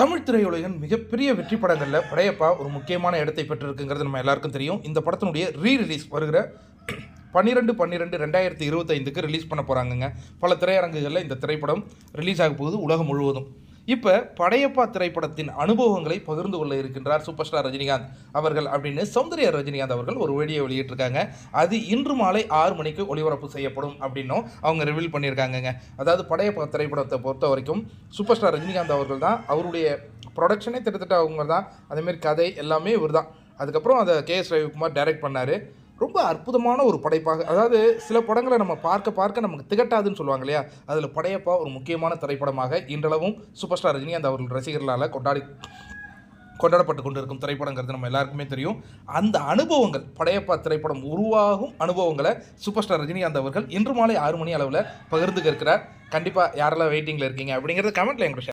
தமிழ் திரையுலகின் மிகப்பெரிய வெற்றி படங்களில் படையப்பா ஒரு முக்கியமான இடத்தை பெற்றிருக்குங்கிறது நம்ம எல்லாருக்கும் தெரியும். இந்த படத்தினுடைய ரிலீஸ் வருகிற 12/12/2025 ரிலீஸ் பண்ண போகிறாங்கங்க. பல திரையரங்குகளில் இந்த திரைப்படம் ரிலீஸ் ஆக போகுது உலகம் முழுவதும். இப்போ படையப்பா திரைப்படத்தின் அனுபவங்களை பகிர்ந்து கொள்ள இருக்கின்றார் சூப்பர் ஸ்டார் ரஜினிகாந்த் அவர்கள் அப்படின்னு சௌந்தர்யா ரஜினிகாந்த் அவர்கள் ஒரு வீடியோ வெளியிட்டிருக்காங்க. அது இன்று மாலை 6 மணிக்கு ஒளிபரப்பு செய்யப்படும் அப்படின்னும் அவங்க ரிவீல் பண்ணியிருக்காங்கங்க. அதாவது படையப்பா திரைப்படத்தை பொறுத்த வரைக்கும் சூப்பர் ஸ்டார் ரஜினிகாந்த் அவர்கள் தான், அவருடைய ப்ரொடக்ஷனே கிட்டத்தட்ட அவங்க தான், அதேமாரி கதை எல்லாமே இவர் தான். அதுக்கப்புறம் அதை KS ரவிக்குமார் டைரக்ட் பண்ணார். ரொம்ப அற்புதமான ஒரு படைப்பாக, அதாவது சில படங்களை நம்ம பார்க்க நமக்கு திகட்டாதுன்னு சொல்லுவாங்க இல்லையா, அதில் படையப்பா ஒரு முக்கியமான திரைப்படமாக இன்றளவும் சூப்பர் ஸ்டார் ரஜினிகாந்த் அவர்கள் ரசிகர்களால் கொண்டாடப்பட்டு கொண்டு இருக்கும் திரைப்படங்கிறது நம்ம எல்லாருக்குமே தெரியும். அந்த அனுபவங்கள், படையப்பா திரைப்படம் உருவாகும் அனுபவங்களை சூப்பர் ஸ்டார் ரஜினிகாந்த் அவர்கள் இன்று மாலை 6 மணி அளவில் பகிர்ந்துக்க இருக்கிறார். கண்டிப்பாக யாரெல்லாம் வெயிட்டிங்கில் இருக்கீங்க அப்படிங்கிறத கமெண்ட்டில் எங்களுக்கு